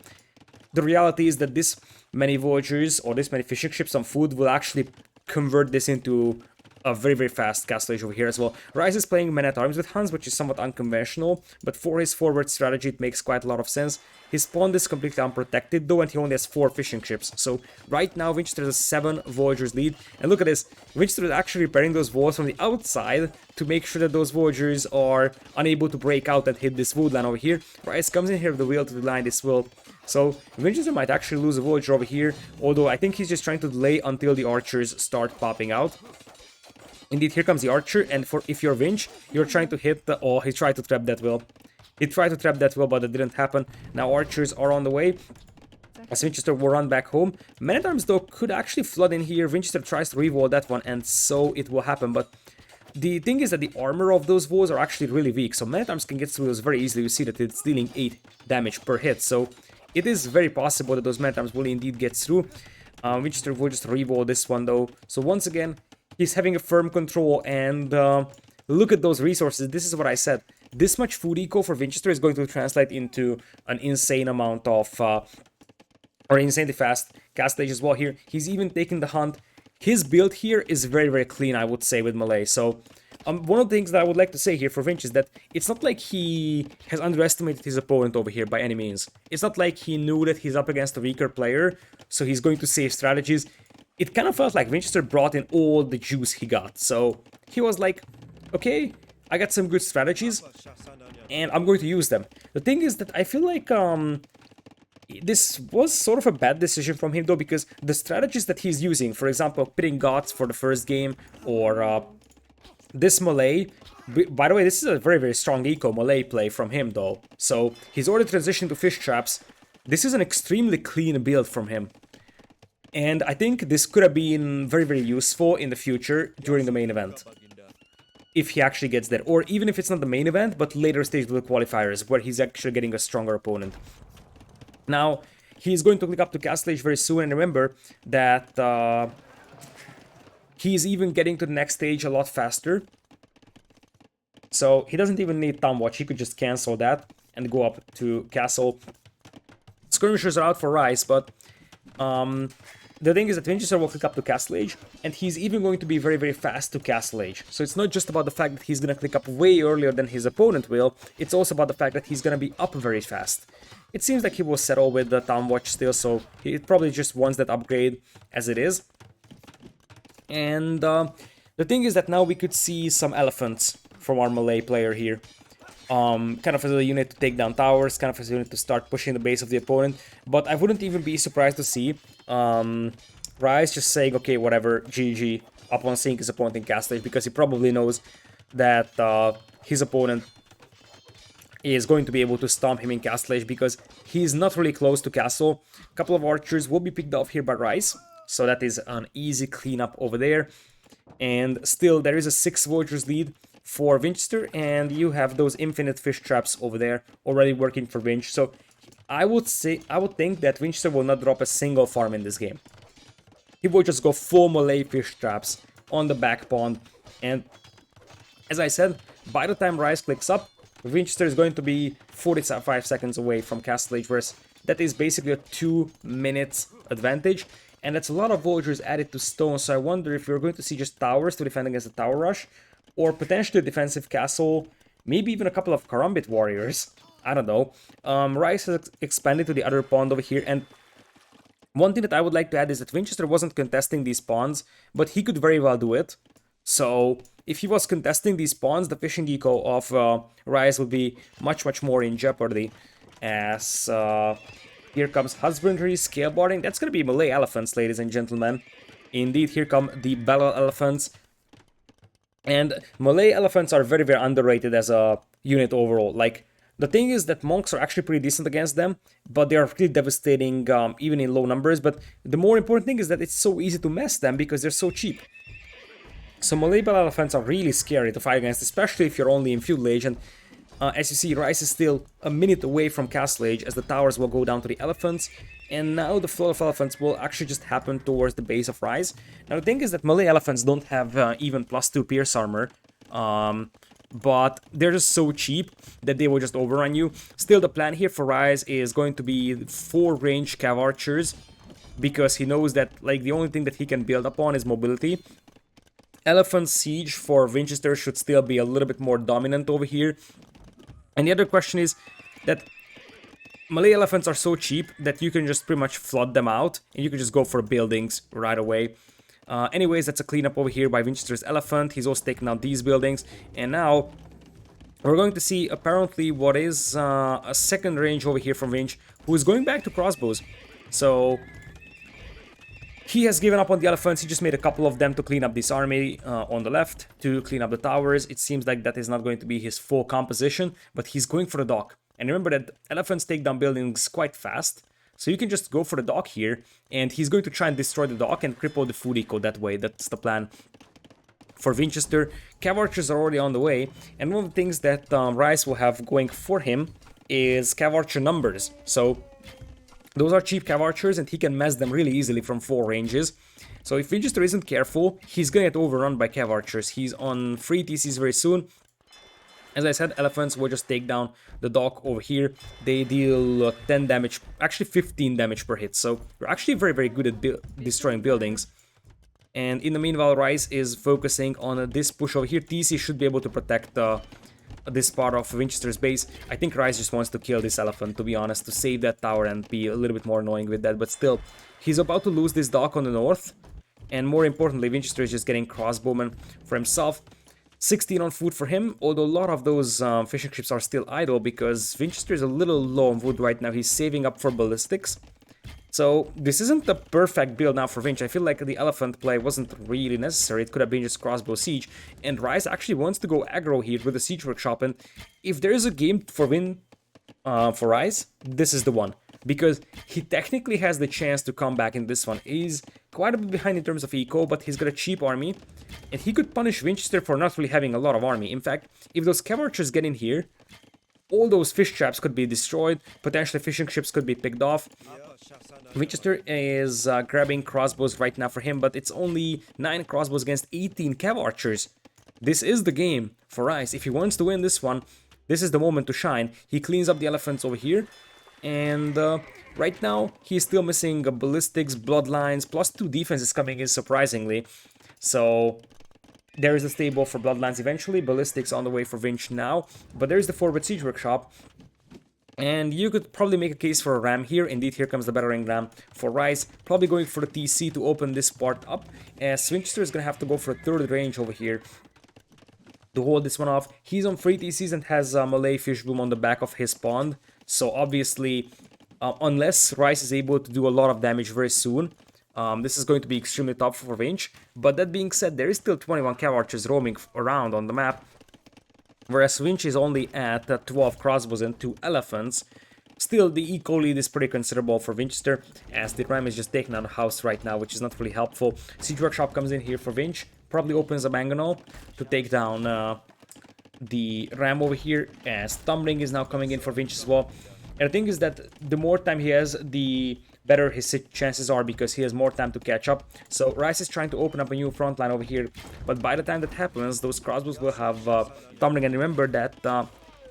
the reality is that this many Voyagers or this many fishing ships on food will actually convert this into a very, very fast castle age over here as well. Rise is playing men-at-arms with Hans, which is somewhat unconventional, but for his forward strategy it makes quite a lot of sense. His pawn is completely unprotected though, and he only has 4 fishing ships. So right now Vinchester has a 7 Voyagers lead, and look at this, Vinchester is actually repairing those walls from the outside to make sure that those Voyagers are unable to break out and hit this wood line over here. Rise comes in here with the wheel to deline this will. So Vinchester might actually lose a Voyager over here, although I think he's just trying to delay until the archers start popping out. Indeed, here comes the archer, and if you're Vinch, you're trying to hit the... Oh, he tried to trap that will. He tried to trap that will, but it didn't happen. Now archers are on the way, as Vinchester will run back home. Men-at-arms, though, could actually flood in here. Vinchester tries to re-wall that one, and so it will happen, but the thing is that the armor of those walls are actually really weak, so Men-at-arms can get through those very easily. You see that it's dealing 8 damage per hit, so it is very possible that those Men-at-arms will indeed get through. Vinchester will just re-wall this one, though. So once again, he's having a firm control, and look at those resources. This is what I said. This much food eco for Vinchester is going to translate into an insane amount of, or insanely fast castle age as well here. He's even taking the hunt. His build here is very, very clean, I would say, with Malay. So one of the things that I would like to say here for Vinch is that it's not like he has underestimated his opponent over here by any means. It's not like he knew that he's up against a weaker player, so he's going to save strategies. It kind of felt like Vinchester brought in all the juice he got. So he was like, okay, I got some good strategies, and I'm going to use them. The thing is that I feel like this was sort of a bad decision from him, though, because the strategies that he's using, for example, pitting Gods for the first game, or this Malay... By the way, this is a very, very strong eco Malay play from him, though. So he's already transitioned to fish traps. This is an extremely clean build from him. And I think this could have been very, very useful in the future during the main event. If he actually gets there. Or even if it's not the main event, but later stage of the qualifiers, where he's actually getting a stronger opponent. Now, he's going to click up to castle age very soon, and remember that he's even getting to the next stage a lot faster. So he doesn't even need Thumb Watch, he could just cancel that and go up to castle. Skirmishers are out for Rise, but the thing is that Vinchester will click up to Castle Age, and he's even going to be very, very fast to Castle Age. So it's not just about the fact that he's going to click up way earlier than his opponent will, it's also about the fact that he's going to be up very fast. It seems like he will settle with the Town Watch still, so he probably just wants that upgrade as it is. And the thing is that now we could see some elephants from our Malay player here. Kind of as a unit to take down towers, kind of as a unit to start pushing the base of the opponent. But I wouldn't even be surprised to see Rise just saying, okay, whatever, GG, upon seeing his opponent in Castle Age, because he probably knows that his opponent is going to be able to stomp him in Castle Age, because he's not really close to Castle. A couple of archers will be picked off here by Rise, so that is an easy cleanup over there. And still, there is a 6 Voyagers lead for Vinchester, and you have those infinite fish traps over there already working for Vinch. So I would think that Vinchester will not drop a single farm in this game. He will just go full Malay fish traps on the back pond, and as I said, by the time Rise clicks up, Vinchester is going to be 45 seconds away from Castle Age, whereas that is basically a 2 minutes advantage, and that's a lot of Voyagers added to stone. So I wonder if you're going to see just towers to defend against the tower rush, or potentially a defensive castle, maybe even a couple of Karambit warriors. I don't know. Rise has expanded to the other pond over here, and one thing that I would like to add is that Vinchester wasn't contesting these pawns, but he could very well do it. So if he was contesting these pawns, the fishing eco of Rise would be much more in jeopardy. As here comes husbandry, scaleboarding. That's gonna be Malay elephants, ladies and gentlemen. Indeed, here come the Belal elephants. And Malay elephants are very underrated as a unit overall. Like, the thing is that monks are actually pretty decent against them, but they are really devastating even in low numbers. But the more important thing is that it's so easy to mess them because they're so cheap. So Malay Belal elephants are really scary to fight against, especially if you're only in feudal age. And as you see, Rice is still a minute away from castle age, as the towers will go down to the elephants. And now the flow of elephants will actually just happen towards the base of Rise. Now the thing is that Malay elephants don't have even +2 pierce armor. But they're just so cheap that they will just overrun you. Still, the plan here for Rise is going to be 4 range cav archers, because he knows that like the only thing that he can build upon is mobility. Elephant Siege for Vinchester should still be a little bit more dominant over here. And the other question is that Malay elephants are so cheap that you can just pretty much flood them out, and you can just go for buildings right away. Anyways, that's a cleanup over here by Vinchester's elephant. He's also taken out these buildings, and now we're going to see apparently what is a second range over here from Vinch, who is going back to crossbows. So he has given up on the elephants. He just made a couple of them to clean up this army on the left, to clean up the towers. It seems like that is not going to be his full composition, but he's going for the dock. And remember that elephants take down buildings quite fast, so you can just go for the dock here, and he's going to try and destroy the dock and cripple the food eco that way. That's the plan for Vinchester. Cav archers are already on the way, and one of the things that Rice will have going for him is cav archer numbers. So those are cheap cav archers, and he can mess them really easily from 4 ranges. So if Vinchester isn't careful, he's gonna get overrun by cav archers. He's on 3 TCs very soon. As I said, elephants will just take down the dock over here. They deal 10 damage, actually 15 damage per hit. So we're actually very good at destroying buildings. And in the meanwhile, Rice is focusing on this push over here. TC should be able to protect this part of Vinchester's base. I think Rice just wants to kill this elephant, to be honest, to save that tower and be a little bit more annoying with that. But still, he's about to lose this dock on the north. And more importantly, Vinchester is just getting crossbowmen for himself. 16 on food for him, although a lot of those fishing ships are still idle because Vinchester is a little low on wood right now. He's saving up for ballistics. So this isn't the perfect build now for Vinch. I feel like the elephant play wasn't really necessary. It could have been just crossbow siege. And Rice actually wants to go aggro here with the siege workshop. And if there is a game for win for Rice, this is the one. Because he technically has the chance to come back in this one. He's quite a bit behind in terms of eco, but he's got a cheap army. And he could punish Vinchester for not really having a lot of army. In fact, if those cav archers get in here, all those fish traps could be destroyed. Potentially fishing ships could be picked off. Vinchester is grabbing crossbows right now for him, but it's only 9 crossbows against 18 cav archers. This is the game for Rice. If he wants to win this one, this is the moment to shine. He cleans up the elephants over here. And right now, he's still missing ballistics, bloodlines, +2 defense is coming in surprisingly. So there is a stable for bloodlines eventually, ballistics on the way for Vinch now. But there's the forward siege workshop. And you could probably make a case for a ram here. Indeed, here comes the battering ram for Rice. Probably going for the TC to open this part up. As Vinchester is going to have to go for a 3rd range over here to hold this one off. He's on 3 TCs and has Malay fish bloom on the back of his pond. So obviously, unless Rice is able to do a lot of damage very soon, this is going to be extremely tough for Vinch. But that being said, there is still 21 cav archers roaming around on the map. Whereas Vinch is only at 12 crossbows and 2 elephants. Still, the eco lead is pretty considerable for Vinchester, as the ram is just taking out a house right now, which is not really helpful. Siege Workshop comes in here for Vinch, probably opens a mangonel to take down the ram over here, as Tumbling is now coming in for Vinch as well. And the thing is that the more time he has, the better his chances are, because he has more time to catch up. So Rice is trying to open up a new front line over here, but by the time that happens, those crossbows will have Tumbling. And remember that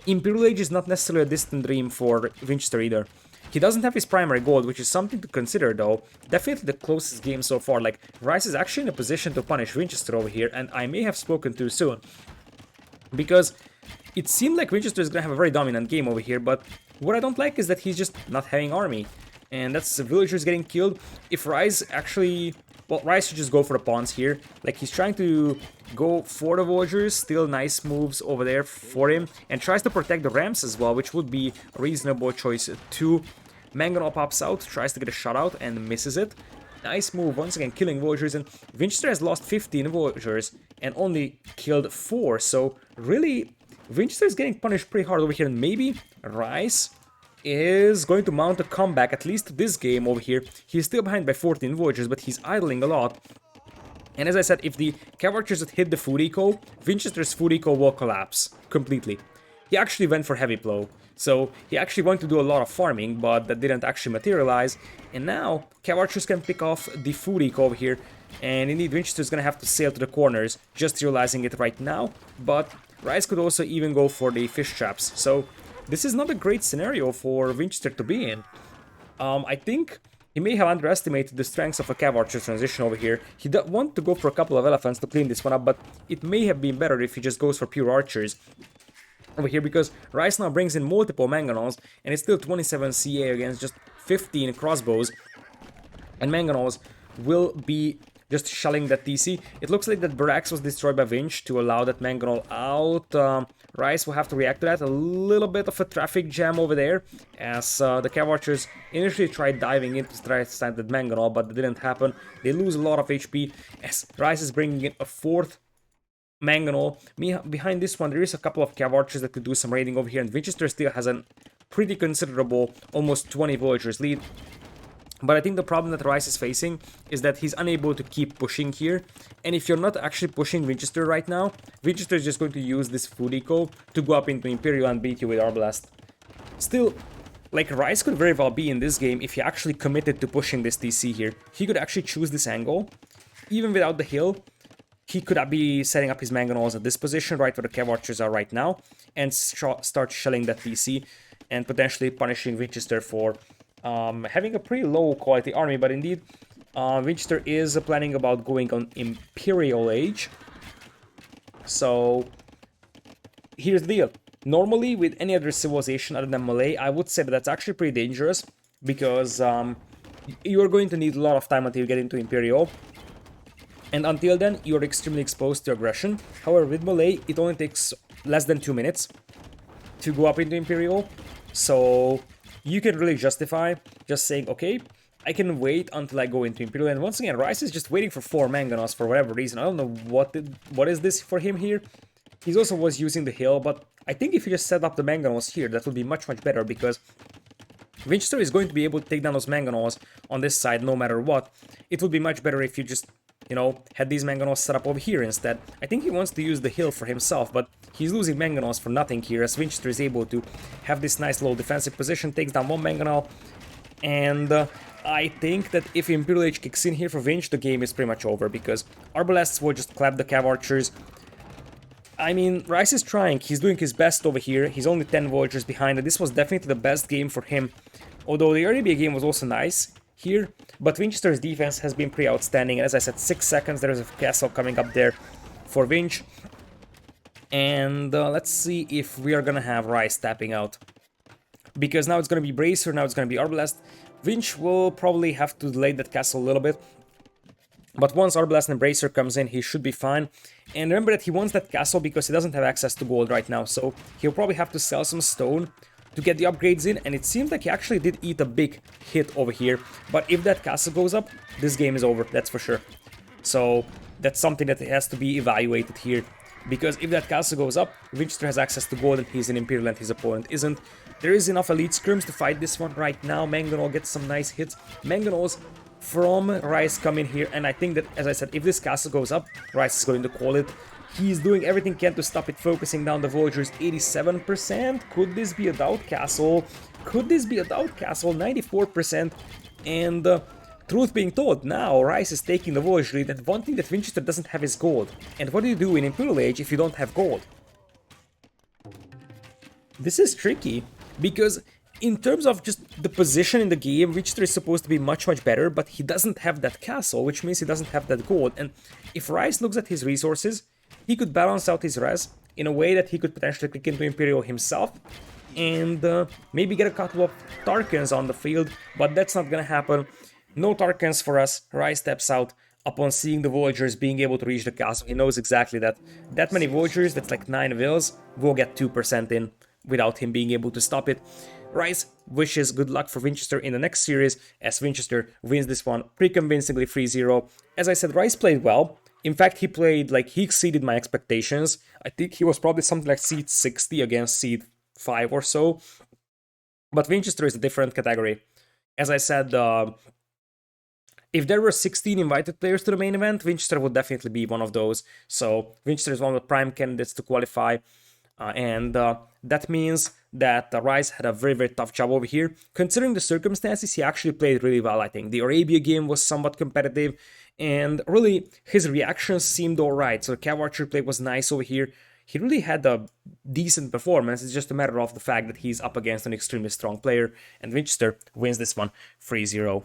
Imperial Age is not necessarily a distant dream for Vinchester either. He doesn't have his primary gold, which is something to consider though. Definitely the closest game so far. Like, Rice is actually in a position to punish Vinchester over here, and I may have spoken too soon. Because it seemed like Vinchester is going to have a very dominant game over here, but what I don't like is that he's just not having army. And that's the villagers getting killed. If Rice actually well, Rice should just go for the pawns here. Like, he's trying to go for the Villagers, still nice moves over there for him, and tries to protect the ramps as well, which would be a reasonable choice too. Mangonel pops out, tries to get a shot out, and misses it. Nice move, once again, killing Villagers, and Vinchester has lost 15 Villagers and only killed 4, so really, Vinchester is getting punished pretty hard over here, and maybe Rice is going to mount a comeback, at least this game over here. He's still behind by 14 Villagers, but he's idling a lot. And as I said, if the Cav Archers had hit the food eco, Vinchester's food eco will collapse completely. He actually went for heavy blow, so he actually wanted to do a lot of farming, but that didn't actually materialize. And now, Cav Archers can pick off the food eco over here, and indeed Vinchester's gonna have to sail to the corners, just realizing it right now. But Rice could also even go for the fish traps, so this is not a great scenario for Vinchester to be in. I think he may have underestimated the strengths of a Cav Archer transition over here. He did want to go for a couple of elephants to clean this one up, but it may have been better if he just goes for pure archers over here, because Rice now brings in multiple Mangonels, and it's still 27 CA against just 15 crossbows, and Mangonels will be just shelling that TC. It looks like that Barracks was destroyed by Vinch to allow that Mangonel out. Rice will have to react to that. A little bit of a traffic jam over there, as the Cav Archers initially tried diving in to try to stand that Mangonel, but it didn't happen. They lose a lot of HP, as Rice is bringing in a 4th Mangonel. Behind this one, there is a couple of Cav Archers that could do some raiding over here, and Vinchester still has a pretty considerable, almost 20 Villagers lead. But I think the problem that Rice is facing is that he's unable to keep pushing here. And if you're not actually pushing Vinchester right now, Vinchester is just going to use this food eco to go up into Imperial and beat you with Arbalest. Still, like, Rice could very well be in this game if he actually committed to pushing this TC here. He could actually choose this angle. Even without the hill, he could be setting up his Mangonels at this position, right where the Cav Archers are right now, and start shelling that TC and potentially punishing Vinchester for having a pretty low quality army. But indeed, Vinchester is planning about going on Imperial Age. So here's the deal. Normally, with any other civilization other than Malay, I would say that that's actually pretty dangerous, because you're going to need a lot of time until you get into Imperial. And until then, you're extremely exposed to aggression. However, with Malay, it only takes less than 2 minutes to go up into Imperial. So you can really justify just saying, okay, I can wait until I go into Imperial. And once again, Rice is just waiting for 4 Mangonels for whatever reason. I don't know what is this for him here. He also was using the hill, but I think if you just set up the Mangonels here, that would be much better, because Vinchester is going to be able to take down those Mangonels on this side no matter what. It would be much better if you just, you know, had these Mangonels set up over here instead. I think he wants to use the hill for himself, but he's losing Mangonels for nothing here, as Vinchester is able to have this nice low defensive position, takes down 1 Mangonel, and I think that if Imperial Age kicks in here for Vinch, the game is pretty much over, because Arbalests will just clap the Cav Archers. I mean, Rice is trying, he's doing his best over here, he's only 10 Villagers behind, and this was definitely the best game for him, although the early game was also nice here, but Vinchester's defense has been pretty outstanding, and as I said, 6 seconds, there is a castle coming up there for Vinch, and let's see if we are gonna have Rice tapping out, because now it's gonna be Bracer, now it's gonna be Arbalest. Vinch will probably have to delay that castle a little bit, but once Arbalest and Bracer comes in, he should be fine. And remember that he wants that castle because he doesn't have access to gold right now, so he'll probably have to sell some stone to get the upgrades in, and it seems like he actually did eat a big hit over here. But if that castle goes up, this game is over, that's for sure. So that's something that has to be evaluated here, because if that castle goes up, Vinchester has access to gold and he's in Imperial and his opponent isn't. There is enough elite scrims to fight this one right now. Mangonel gets some nice hits. Mangonels from Rice come in here, and I think that, as I said, if this castle goes up, Rice is going to call it. He's doing everything he can to stop it, focusing down the Villagers. 87%. Could this be a doubt castle? Could this be a doubt castle? 94%. And truth being told, now Rice is taking the Villager lead, and one thing that Vinchester doesn't have is gold. And what do you do in Imperial Age if you don't have gold? This is tricky, because in terms of just the position in the game, Vinchester is supposed to be much better, but he doesn't have that castle, which means he doesn't have that gold. And if Rice looks at his resources, he could balance out his res in a way that he could potentially click into Imperial himself and maybe get a couple of Tarkans on the field, but that's not gonna happen. No Tarkans for us. Rice steps out. upon seeing the villagers being able to reach the castle, he knows exactly that that many villagers, that's like 9 vills, will get 2% in without him being able to stop it. Rice wishes good luck for Vinchester in the next series, as Vinchester wins this one pretty convincingly 3-0. As I said, Rice played well. In fact, he played like he exceeded my expectations. I think he was probably something like seed 60 against seed 5 or so. But Vinchester is a different category. As I said, if there were 16 invited players to the main event, Vinchester would definitely be one of those. So Vinchester is one of the prime candidates to qualify. And that means that Rice had a very, very tough job over here. Considering the circumstances, he actually played really well, I think. The Arabia game was somewhat competitive, and really, his reactions seemed alright. So the Cav Archer play was nice over here. He really had a decent performance. It's just a matter of the fact that he's up against an extremely strong player, and Winchester wins this one 3-0.